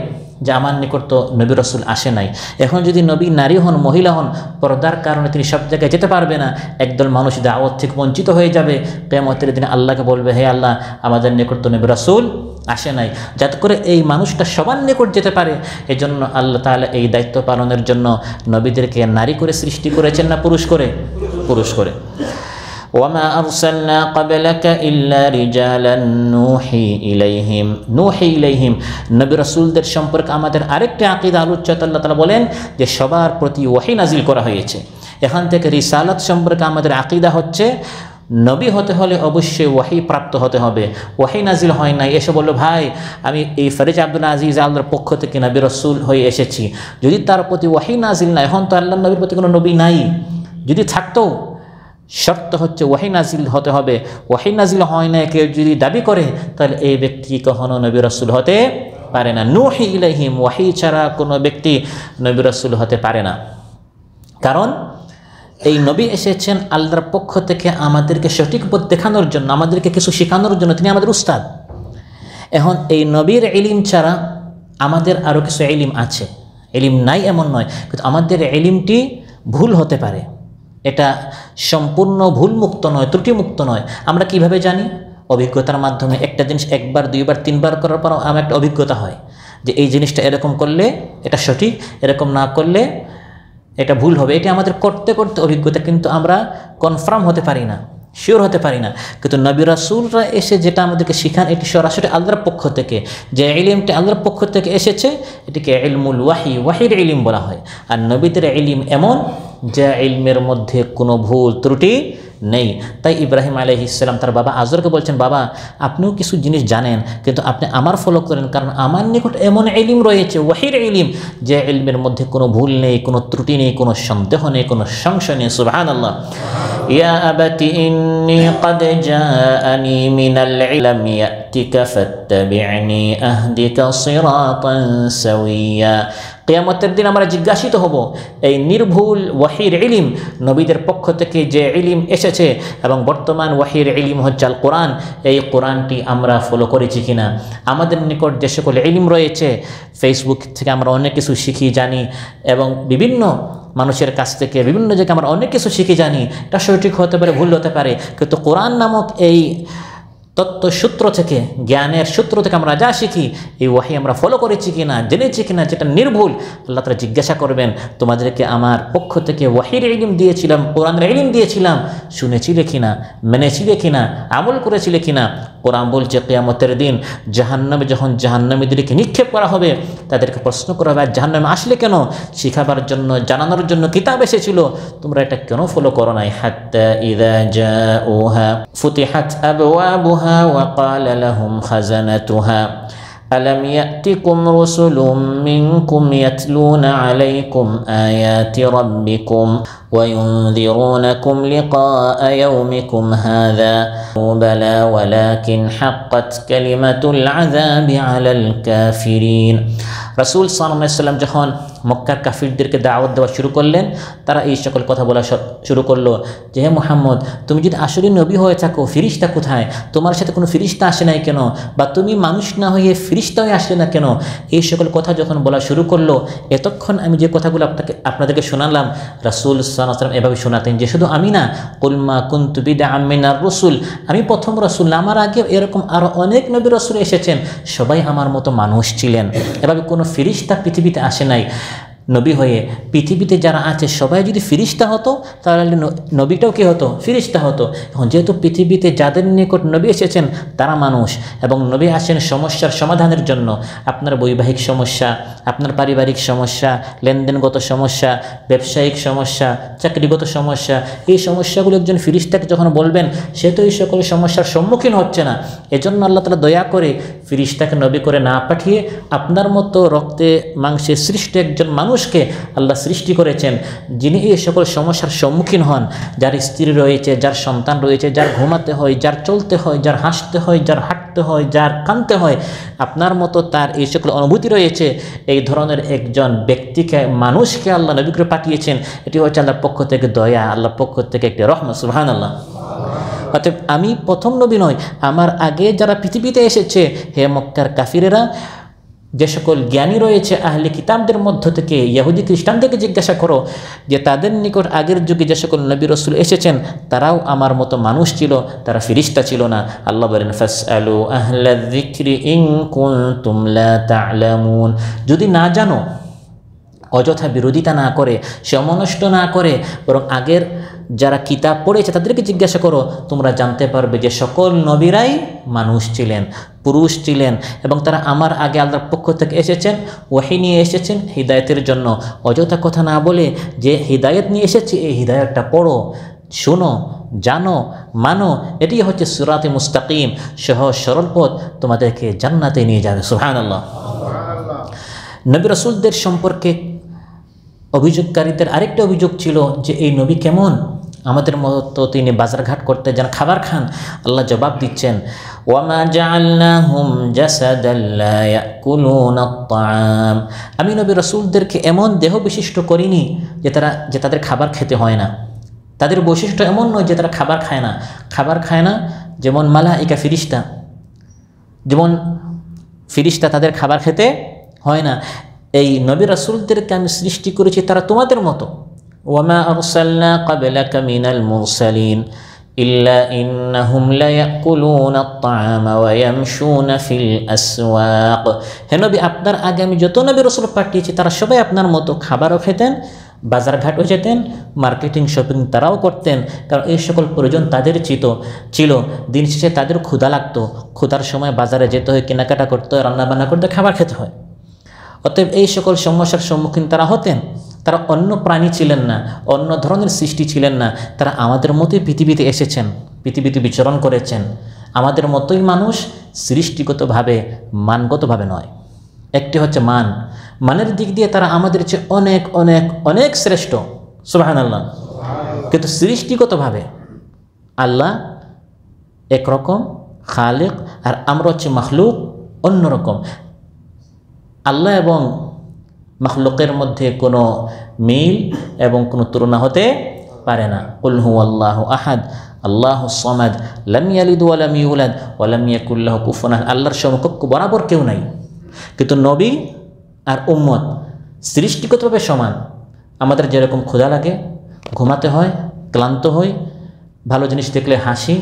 যে আমার নিকট তো নবী রাসূল আসে নাই। এখন যদি নবী নারী হন, মহিলা হন, পর্দার কারণে তিনি সব জায়গায় যেতে পারবে না, একদল মানুষ দাওয়াত থেকে বঞ্চিত হয়ে যাবে। কিয়ামতের দিনে আল্লাহকে বলবে হে আল্লাহ আমাদের নিকট তো নবী রাসূল আসে নাই, যাতে করে এই মানুষটা সবার নিকট যেতে পারে। এজন্য আল্লাহ তাআলা এই দায়িত্ব পালনের জন্য নবীদেরকে নারী করে সৃষ্টি করেছেন না পুরুষ করে? পুরুষ করে। ওয়ামা আরসালনা ক্বাবলাকা ইল্লা রিজালান নূহি ইলাইহিম। নবী রাসূলদের সম্পর্কে আমাদের আরেকটি আকীদা আলোচ্যতা আল্লাহ তাআলা বলেন যে সবার প্রতি ওহী নাজিল করা হয়েছে। এখান থেকে রিসালাত সম্পর্কে আমাদের আকীদা হচ্ছে নবী হতে হলে অবশ্যই ওহী প্রাপ্ত হতে হবে। ওহী নাজিল হয় নাই এসে বলল ভাই আমি এই ফরিজ আব্দুল আজিজ আল্লাহর পক্ষ থেকে নবী রাসূল হয়ে এসেছি, যদি তার প্রতি ওহী নাজিল না, এখন তো আল্লাহর নবীর প্রতি কোনো নবী নাই, যদি থাকতো শর্ত হচ্ছে ওহী নাজিল হতে হবে। ওহী নাজিল হয় না কেউ যদি দাবি করে তাহলে এই ব্যক্তি কখনো নবী রাসূল হতে পারে না। নূহি ইলাইহিম, ওহী ছাড়া কোনো ব্যক্তি নবী রাসূল হতে পারে না। কারণ এই নবী এসেছেন আল্লাহর পক্ষ থেকে আমাদেরকে সঠিক পথ দেখানোর জন্য, আমাদেরকে কিছু শেখানোর জন্য, তিনি আমাদের উস্তাদ। এখন এই নবীর ইলম ছাড়া আমাদের আরও কিছু ইলম আছে, ইলম নাই এমন নয়, কিন্তু আমাদের ইলমটি ভুল হতে পারে, এটা সম্পূর্ণ ভুলমুক্ত নয়, ত্রুটিমুক্ত নয়। আমরা কিভাবে জানি? অভিজ্ঞতার মাধ্যমে। একটা জিনিস একবার দুইবার তিনবার করার পর আমার একটা অভিজ্ঞতা হয় যে এই জিনিসটা এরকম করলে এটা সঠিক, এরকম না করলে এটা ভুল হবে। এটা আমাদের করতে করতে অভিজ্ঞতা, কিন্তু আমরা কনফার্ম হতে পারি না, শিওর হতে পারি না। কিন্তু নবী রাসূলরা এসে যেটা আমাদেরকে শিখান এটি সরাসরি আল্লাহর পক্ষ থেকে, যে ইলমটি আল্লাহর পক্ষ থেকে এসেছে এটিকে ইলমুল ওয়াহি, ওয়াহির ইলম বলা হয়। আর নবীদের ইলম এমন যে ইলমের মধ্যে কোনো ভুল ত্রুটি নেই। তাই ইব্রাহিম আলাইহিস সালাম তার বাবা আজরকে বলছেন বাবা আপনিও কিছু জিনিস জানেন, কিন্তু আপনি আমার ফলো করেন, কারণ আমার নিকট এমন ইলম রয়েছে, ওয়াহির ইলম, যে ইলমের মধ্যে কোনো ভুল নেই, কোনো ত্রুটি নেই, কোনো সন্দেহ নেই, কোনো সংশয় নেই। সুবহানাল্লাহ। ইয়া আবাতি ইন্নী ক্বাদ জাআনি মিনাল ইলমি ইয়াতিকা ফাত্তাবি'নি আহদিকা সিরাতান সাওয়্যা কিয়ামতের দিন আমরা জিজ্ঞাসিত হব এই নির্ভুল ওয়াহির ইলম, নবীদের পক্ষ থেকে যে ইলম এসেছে এবং বর্তমান ওয়াহির ইলম হচ্ছে আল কোরআন, এই কোরআনটি আমরা ফলো করেছি কিনা। আমাদের নিকট যে সকল ইলম রয়েছে, ফেসবুক থেকে আমরা অনেক কিছু শিখি জানি এবং বিভিন্ন মানুষের কাছ থেকে বিভিন্ন জায়গায় আমরা অনেক কিছু শিখে জানি, এটা সঠিক হতে পারে, ভুল হতে পারে, কিন্তু কোরআন নামক এই তত্ত্বসূত্র থেকে, জ্ঞানের সূত্র থেকে আমরা যা শিখি, এই ওয়াহি আমরা ফলো করেছি কিনা, জেনেছি কিনা, যেটা নির্ভুল, আল্লাহ তাআলা জিজ্ঞাসা করবেন, তোমাদেরকে আমার পক্ষ থেকে ওয়াহির ইলম দিয়েছিলাম, কোরআনের ইলম দিয়েছিলাম, শুনেছিলে কিনা, মেনেছিলে কিনা, আমল করেছিলে কিনা। কোরআন বলছে কিয়ামতের দিন জাহান্নামে যখন জাহান্নামীদেরকে নিক্ষেপ করা হবে, তাদেরকে প্রশ্ন করা হবে, জাহান্নামে আসলে কেন? শিখাবার জন্য, জানানোর জন্য কিতাব এসেছিল, তোমরা এটা কেন ফলো করো নাই? হাত্তা ইযা জাউহা ফুতিহাত আবওয়াবুহা وقال لهم خزنتها ألم يأتكم رسل منكم يتلون عليكم آيات ربكم وينذرونكم لقاء يومكم هذا بلى ولكن حقت كلمة العذاب على الكافرين। রাসূল সাল্লাল্লাহু আলাইহি ওয়াসাল্লাম যখন মক্কার কাফিরদেরকে দাওয়াত দেওয়া শুরু করলেন, তারা এই সকল কথা বলা শুরু করলো যে, হে মুহাম্মদ, তুমি যদি আসলে নবী হয়ে থাকো, ফিরিস্তা কোথায়? তোমার সাথে কোনো ফিরিস্তা আসে নাই কেন? বা তুমি মানুষ না হয়ে ফিরিস্তা হয়ে আসলে না কেন? এই সকল কথা যখন বলা শুরু করলো, এতক্ষণ আমি যে কথাগুলো আপনাদেরকে শোনালাম, রাসূল সাল্লাল্লাহু আলাইহি ওয়াসাল্লাম এভাবে শোনাতেন যে শুধু আমি না, কুল মা কুনতু বিদআম মিনার রাসূল, আমি প্রথম রাসূল না, আমার আগে এরকম আরো অনেক নবী রাসূল এসেছেন, সবাই আমার মতো মানুষ ছিলেন। এভাবে কোনো ফিরিস্তা পৃথিবীতে আসে নাই নবী হয়ে। পৃথিবীতে যারা আছে সবাই যদি ফিরিস্তা হতো, তাহলে নবীটাও কি হতো? ফিরিস্তা হতো। এখন যেহেতু পৃথিবীতে যাদের নিকট নবী এসেছেন তারা মানুষ, এবং নবী আসেন সমস্যার সমাধানের জন্য। আপনার বৈবাহিক সমস্যা, আপনার পারিবারিক সমস্যা, লেনদেনগত সমস্যা, ব্যবসায়িক সমস্যা, চাকরিগত সমস্যা, এই সমস্যাগুলো একজন ফিরিস্তাকে যখন বলবেন, সে তো এই সকল সমস্যার সম্মুখীন হচ্ছে না। এজন্য আল্লাহ তাআলা দয়া করে ফিরিস্তাকে নবী করে না পাঠিয়ে আপনার মতো রক্তে মাংসে সৃষ্ট একজন মানুষকে আল্লাহ সৃষ্টি করেছেন, যিনি এই সকল সমস্যার সম্মুখীন হন। যার স্ত্রী রয়েছে, যার সন্তান রয়েছে, যার ঘুমাতে হয়, যার চলতে হয়, যার হাসতে হয়, যার হাঁটতে হয়, যার কাঁদতে হয়, আপনার মতো তার এই সকল অনুভূতি রয়েছে। এই ধরনের একজন ব্যক্তিকে, মানুষকে আল্লাহ নবী করে পাঠিয়েছেন। এটি হচ্ছে আল্লাহর পক্ষ থেকে দয়া, আল্লাহর পক্ষ থেকে একটি রহমত। সুবহানাল্লাহ। অতএব আমি প্রথম নবী নই, আমার আগে যারা পৃথিবীতে এসেছে, হে মক্কার কাফিরেরা, যে সকল জ্ঞানী রয়েছে আহলে কিতাবদের মধ্য থেকে, ইহুদি খ্রিস্টানদেরকে জিজ্ঞাসা করো যে তাদের নিকট আগের যুগে যে সকল নবী রাসূল এসেছেন তারাও আমার মতো মানুষ ছিল, তারা ফিরিস্তা ছিল না। আল্লাহ বলেন, ফাসআলু আহলায যিকরি ইন কুনতুম লা তা'লামুন। যদি না জানো, অযথা বিরোধিতা না করে, সমনষ্ট না করে, বরং আগের যারা কিতাব পড়েছে তাদেরকে জিজ্ঞাসা করো, তোমরা জানতে পারবে যে সকল নবীরাই মানুষ ছিলেন, পুরুষ ছিলেন, এবং তারা আমার আগে আল্লাহর পক্ষ থেকে এসেছেন, ওয়াহি নিয়ে এসেছেন হিদায়াতের জন্য। অযথা কথা না বলে যে হিদায়াত নিয়ে এসেছে, এই হিদায়াতটা পড়ো, শোনো, জানো, মানো। এটি হচ্ছে সিরাতে মুস্তাকিম, সহজ সরল পথ, তোমাদেরকে জান্নাতে নিয়ে যাবে। সুবহানাল্লাহ। নবী রাসূলদের সম্পর্কে অভিযোগকারীদের আরেকটা অভিযোগ ছিল যে এই নবী কেমন, আমাদের মতো তিনি বাজারঘাট করতে যান, খাবার খান। আল্লাহ জবাব দিচ্ছেন, ওয়ামা জাআলনাহুম জাসাদান লা ইয়াকুলুনা আত-তাআম। আমি নবী রাসূলদেরকে এমন দেহ বিশিষ্ট করিনি যে তাদের খাবার খেতে হয় না। তাদের বৈশিষ্ট্য এমন নয় যে তারা খাবার খায় না। খাবার খায় না যেমন মালাইকা, ফিরিস্তা, যেমন ফিরিস্তা তাদের খাবার খেতে হয় না। এই নবী রাসূলদেরকে আমি সৃষ্টি করেছি তারা তোমাদের মতো। ওয়ামা আরসালনা ক্বাবলাকা মিনাল মুরসালিন ইল্লা ইন্নাহুম লায়াকুলুনা আত-তাআমা ওয়া ইয়ামশুনা ফিল আসওয়াক। হে নবী, আপনার আগে আমি যত নবী রাসূল পাঠিয়েছি তারা সবাই আপনার মতো খাবারও খেতেন, বাজারঘাটও যেতেন, মার্কেটিং শপিং তারাও করতেন, কারণ এই সকল প্রয়োজন তাদের ছিল। দিন শেষে তাদের ক্ষুধা লাগতো, ক্ষুধার সময় বাজারে যেতে হয়, কেনাকাটা করতে হয়, রান্নাবান্না করতে, খাবার খেতে হয়। অতএব এই সকল সমস্যার সম্মুখীন তারা হতেন। তারা অন্য প্রাণী ছিলেন না, অন্য ধরনের সৃষ্টি ছিলেন না। তারা আমাদের মতোই পৃথিবীতে এসেছেন, পৃথিবীতে বিচরণ করেছেন। আমাদের মতোই মানুষ, সৃষ্টিগতভাবে, মানগতভাবে নয়। একটি হচ্ছে মানের দিক দিয়ে তারা আমাদের চেয়ে অনেক অনেক অনেক শ্রেষ্ঠ। সুবহানাল্লাহ। কিন্তু সৃষ্টিগতভাবে আল্লাহ একরকম খালিক, আর আমরা হচ্ছে মাখলুক অন্যরকম। আল্লাহ এবং মাখলুকের মধ্যে কোনো মিল এবং কোনো তুলনা হতে পারে না। কুল হুয়াল্লাহু আহাদ আল্লাহুস সামাদ লাম ইয়ালিদ ওয়া লাম ইউলাদ ওয়া লাম ইয়াকুল লাহু কুফুয়ান আহাদ। আল্লাহর সমকক্ষ বরাবর কেউ নাই, কিন্তু নবী আর উম্মত সৃষ্টিগতভাবে সমান। আমাদের যেরকম ক্ষুধা লাগে, ঘুমাতে হয়, ক্লান্ত হই, ভালো জিনিস দেখলে হাসি,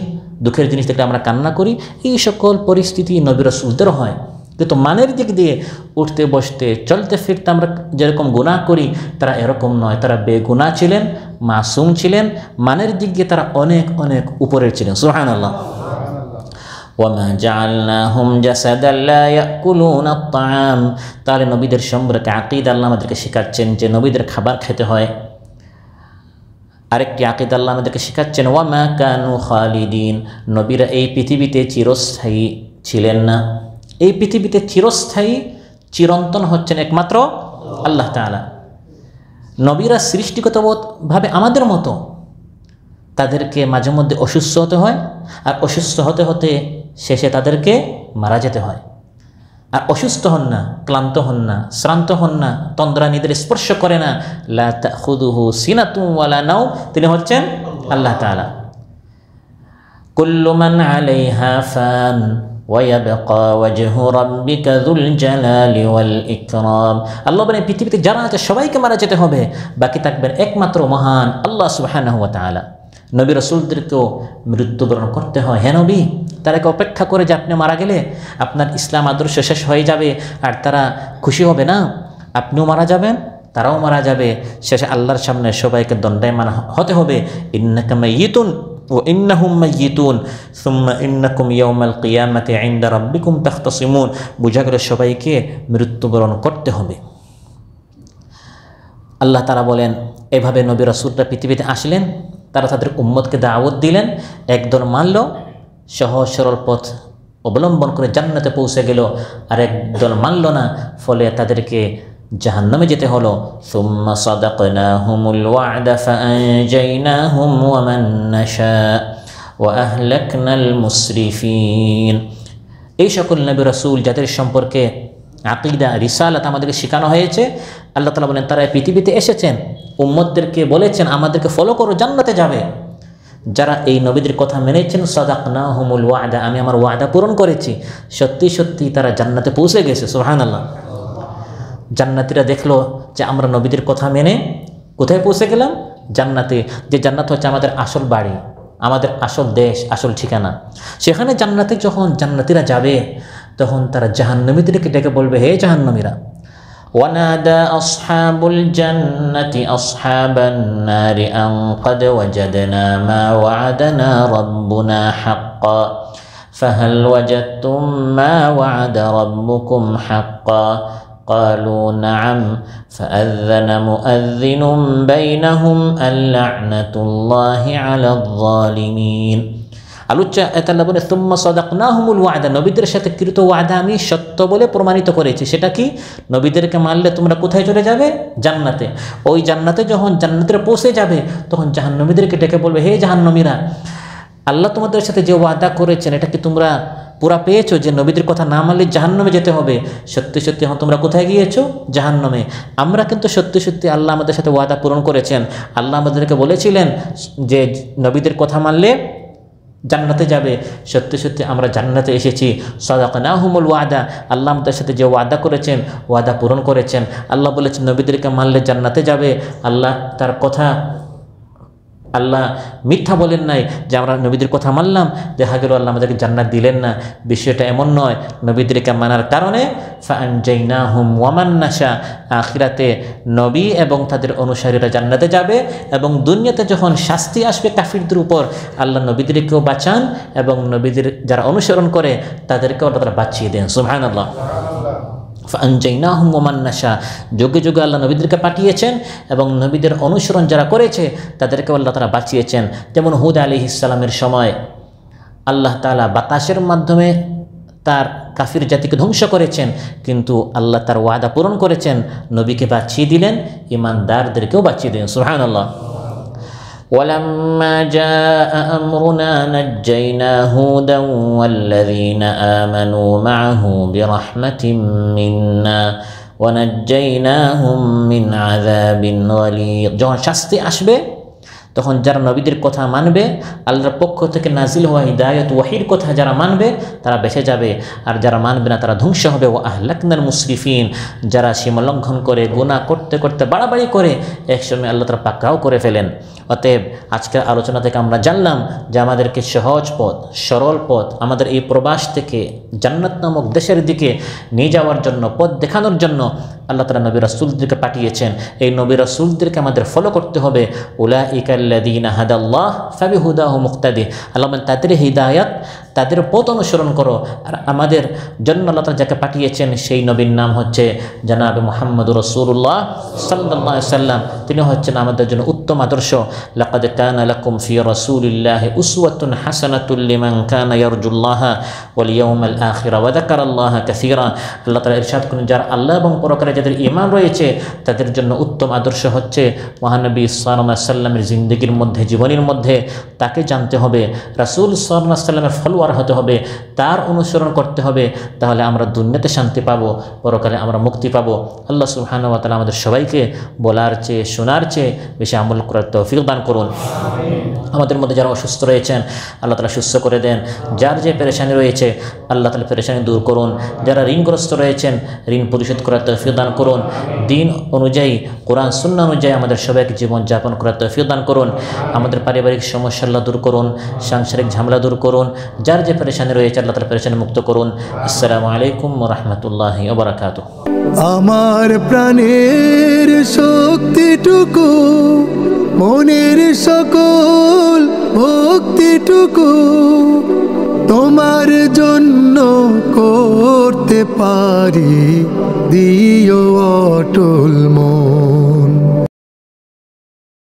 দুঃখের জিনিস দেখলে আমরা কান্না করি, এই সকল পরিস্থিতি নবী রাসূলদেরও হয়। কিন্তু মানের দিক দিয়ে উঠতে বসতে চলতে ফিরতে আমরা যেরকম গুনাহ করি, তারা এরকম নয়। তারা বেগুনাহ ছিলেন, মাসুম ছিলেন, মানের দিক দিয়ে তারা অনেক অনেক উপরের ছিলেন। সুবহানাল্লাহ। ওয়ামা জাআলনাহুম জাসাদান লা ইয়াকুলুনা আত-তাআম। তাহলে নবীদের সম্পর্কে আকীদা আল্লাহ আমাদেরকে শেখাচ্ছেন যে নবীদের খাবার খেতে হয়। আরেকটি আকীদা আল্লাহ আমাদেরকে শেখাচ্ছেন ওয়ামা কানু খালিদিন। নবীরা এই পৃথিবীতে চিরস্থায়ী ছিলেন না। এই পৃথিবীতে চিরস্থায়ী চিরন্তন হচ্ছেন একমাত্র আল্লাহ তাআলা। নবীরা সৃষ্টিগতভাবে আমাদের মতো, তাদেরকে মাঝে মধ্যে অসুস্থ হতে হয়, আর অসুস্থ হতে হতে শেষে তাদেরকে মারা যেতে হয়। আর অসুস্থ হন না, ক্লান্ত হন না, শ্রান্ত হন না, তন্দ্রা নিদের স্পর্শ করে না। লা তাখুযুহু সিনাতুন ওয়ালা নাওম। তিনি হচ্ছেন আল্লাহ তাআলা। কুল্লু মান আলাইহা ফান ওয়া ইয়াবকা ওয়াজহু রাব্বিকা যুল জালালি ওয়াল ইকরাম। আল্লাহ বলেন পৃথিবীতে যারা আছে সবাইকে মারা যেতে হবে, বাকি থাকবেন একমাত্র মহান আল্লাহ সুবহানাহু ওয়া তাআলা। নবী রাসূলদেরকেও মৃত্যুবরণ করতে হয়। হ্যাঁ নবী, তারাকে অপেক্ষা করে যে আপনি মারা গেলে আপনার ইসলাম আদর্শ শেষ হয়ে যাবে, আর তারা খুশি হবে না, আপনিও মারা যাবেন, তারাও মারা যাবে, শেষে আল্লাহর সামনে সবাইকে দণ্ডায়মান হতে হবে। ইন্নাকা মাইয়িতুন ওয়া ইন্নাহুম মাইয়িতুন সুম্মা ইন্নাকুম ইয়াওমাল কিয়ামাতি ইনদা রাব্বিকুম তাখতাসিমুন। বুঝা গেল সবাইকে মৃত্যুবরণ করতে হবে। আল্লাহ তাআলা বলেন এভাবে নবী রাসূলরা পৃথিবীতে আসলেন, তারা তাদের উম্মতকে দাওয়াত দিলেন, একদল মানল, সহজ সরল পথ অবলম্বন করে জান্নাতে পৌঁছে গেল, আর একদল মানল না, ফলে তাদেরকে জাহান্নামে যেতে হলো। সুম্মা সাদাকনাহুমুল ওয়া'দা ফাআনজাইনাহুম ওয়া মান নাশা ওয়া আহলাকনাল মুসরিফিন। এই সকল নবী রাসূল যাদের সম্পর্কে আকীদা রিসালাত আমাদেরকে শেখানো হয়েছে, আল্লাহ তাআলা বলেন তারা পৃথিবীতে এসেছেন, উম্মতদেরকে বলেছেন আমাদেরকে ফলো করো, জান্নাতে যাবে। যারা এই নবীদের কথা মেনেছেন, সাদাকনাহুমুল ওয়া'দা, আমি আমার ওয়াদা পূরণ করেছি, সত্যি সত্যি তারা জান্নাতে পৌঁছে গেছে। সুবহানাল্লাহ। জান্নাতীরা দেখলো যে আমরা নবীদের কথা মেনে কোথায় পৌঁছে গেলাম? জান্নাতে। যে জান্নাত হচ্ছে আমাদের আসল বাড়ি, আমাদের আসল দেশ, আসল ঠিকানা। সেখানে জান্নাতে যখন জান্নাতীরা যাবে, তখন তারা জাহান্নামীদেরকে ডেকে বলবে, হে জাহান্নামীরা, ওয়ানাদা আসহাবুল জান্নাতি আসহাবান নারি আন ক্বাদ ওয়াজাদনা মা ওয়া'াদানা রাব্বুনা হাক্কা ফাহাল ওয়াজাদতুম মা ওয়া'াদা রাব্বুকুম হাক্কা قالوا نعم فأذن مؤذن بينهم اللعنة الله على الظالمين। আলোচ্য আল্লাহ বলে সুম্মা সাদাকনাহুমুল ওয়া'দা, নবীদের সাথে কৃত ওয়াদা আমি সত্য বলে প্রমাণিত করেছি। সেটা কি? নবীদেরকে মানলে তোমরা কোথায় চলে যাবে? জান্নাতে। ওই জান্নাতে যখন জান্নাতে পৌঁছে যাবে, তখন জাহান্নামীদেরকে ডেকে বলবে, হে জাহান্নামীরা, আল্লাহ তোমাদের সাথে যে ওয়াদা করেছেন এটা কি তোমরা পুরা পেয়েছো? যে নবীদের কথা না মানলে জাহান্নামে যেতে হবে। সত্যি সত্যি এখন তোমরা কোথায় গিয়েছো? জাহান্নামে। আমরা কিন্তু সত্যি সত্যি আল্লাহ আমাদের সাথে ওয়াদা পূরণ করেছেন। আল্লাহ আমাদেরকে বলেছিলেন যে নবীদের কথা মানলে জান্নাতে যাবে। সত্যি সত্যি আমরা জান্নাতে এসেছি। সাদাকনাহুমুল ওয়া'দা, আল্লাহ আমাদের সাথে যে ওয়াদা করেছেন ওয়াদা পূরণ করেছেন। আল্লাহ বলেছেন নবীদেরকে মানলে জান্নাতে যাবে। আল্লাহ তার কথা, আল্লাহ মিথ্যা বলেন নাই যে আমরা নবীদের কথা মানলাম, দেখা গেল আল্লাহ আমাদেরকে জান্নাত দিলেন না। বিষয়টা এমন নয়। নবীদেরকে মানার কারণে ফাআনজাইনাহুম ওয়া মান নাশা, আখিরাতে নবী এবং তাদের অনুসারীরা জান্নাতে যাবে, এবং দুনিয়াতে যখন শাস্তি আসবে কাফিরদের উপর, আল্লাহ নবীদেরকেও বাঁচান এবং নবীদের যারা অনুসরণ করে তাদেরকেও আল্লাহ তাআলা বাঁচিয়ে দেন। সুবহানাল্লাহ। ফাআনজাইনাহুম ওয়া মান নাশা, যুগে যুগে আল্লাহ নবীদেরকে পাঠিয়েছেন এবং নবীদের অনুসরণ যারা করেছে তাদেরকে আল্লাহ তাআলা বাঁচিয়েছেন। যেমন হুদ আলাইহিস সালামের সময় আল্লাহ তাআলা বাতাসের মাধ্যমে তার কাফির জাতিকে ধ্বংস করেছেন, কিন্তু আল্লাহ তার ওয়াদা পূরণ করেছেন, নবীকে বাঁচিয়ে দিলেন, ঈমানদারদেরকেও বাঁচিয়ে দিলেন। সুবহানাল্লাহ। ولما جاء أمرنا نجينا هودا والذين آمنوا معه برحمة منا ওয়ানাজ্জাইনাহুম মিন আযাবিন গালিয। যখন শাস্তি আসবে তখন যারা নবীদের কথা মানবে, আল্লাহর পক্ষ থেকে নাজিল হওয়া হিদায়াত ওয়াহির কথা যারা মানবে তারা বেঁচে যাবে, আর যারা মানবে না তারা ধ্বংস হবে। ওয়া আহলাকনাল মুসরিফিন, যারা সীমালঙ্ঘন করে গুনাহ করতে করতে বাড়াবাড়ি করে একসময় আল্লাহ তাআলা পাকড়াও করে ফেলেন। অতএব আজকের আলোচনা থেকে আমরা জানলাম যে আমাদেরকে সহজ পথ, সরল পথ, আমাদের এই প্রবাস থেকে জান্নাত নামক দেশের দিকে নিয়ে যাওয়ার জন্য, পথ দেখানোর জন্য আল্লাহ তাআলা নবী রাসূলদেরকে পাঠিয়েছেন। এই নবী রাসূলদেরকে আমাদের ফলো করতে হবে। উলাইকা আল্লাযীনা হাদাল্লাহ ফাবিহুদাহু মুক্তাদি। আল্লাহ বলেন তাদের হিদায়াত, তাদের পথ অনুসরণ করো। আর আমাদের জন্য আল্লাহ তাআলা যাকে পাঠিয়েছেন সেই নবীর নাম হচ্ছে জনাবে মুহাম্মদুর রাসূলুল্লাহ সাল্লাল্লাহু আলাইহি সাল্লাম। তিনি হচ্ছেন আমাদের জন্য উত্তম আদর্শ। লাকাদ কানা লাকুম ফি রাসূলিল্লাহি উসওয়াতুন হাসানাতুল লিমান কানা ইয়ারজুল্লাহা ওয়াল ইয়াউমাল আখির ওয়া যাকারাল্লাহা কাসীরা। আল্লাহ তাআলা ইরশাদ করেন, যারা আল্লাহ এবং পরকালে যাদের ঈমান রয়েছে তাদের জন্য উত্তম আদর্শ হচ্ছে মহানবী সাল্লাল্লাহু আলাইহি সাল্লামের জিন্দেগির মধ্যে, জীবনের মধ্যে তাকে জানতে হবে, রাসূল সাল্লাল্লাহু আলাইহি সাল্লামের ফলোয়ার হতে হবে, তার অনুসরণ করতে হবে। তাহলে আমরা দুনিয়াতে শান্তি পাবো, পরকালে আমরা মুক্তি পাবো। আল্লাহ সুবহানাহু ওয়া তাআলা আমাদের সবাইকে বলার চেয়ে শোনার চেয়ে বেশি আমল করার তৌফিক দান করুন। আমাদের মধ্যে যারা অসুস্থ রয়েছেন আল্লাহ তাআলা সুস্থ করে দেন। যার যে পেরেশানি রয়েছে আল্লাহ তাআলা পেরেশানি দূর করুন। যারা ঋণগ্রস্ত রয়েছেন ঋণ পরিশোধ করার তৌফিক দান করুন। দিন অনুযায়ী, কোরআন সুন্নাহ অনুযায়ী আমাদের সবাইকে জীবনযাপন করার তৌফিক দান করুন। আমাদের পারিবারিক সমস্যা আল্লাহ দূর করুন, সাংসারিক ঝামেলা দূর করুন। যার যে পেরেশানি রয়েছে আল্লাহ তাআলা পেরেশানি মুক্ত করুন। আসসালামু আলাইকুম ওয়া রাহমাতুল্লাহি ওয়া বারাকাতুহু। আমার প্রাণের শক্তিটুকু, মনের সকল ভক্তিটুকু তোমার জন্য করতে পারি, দিও অটল মন।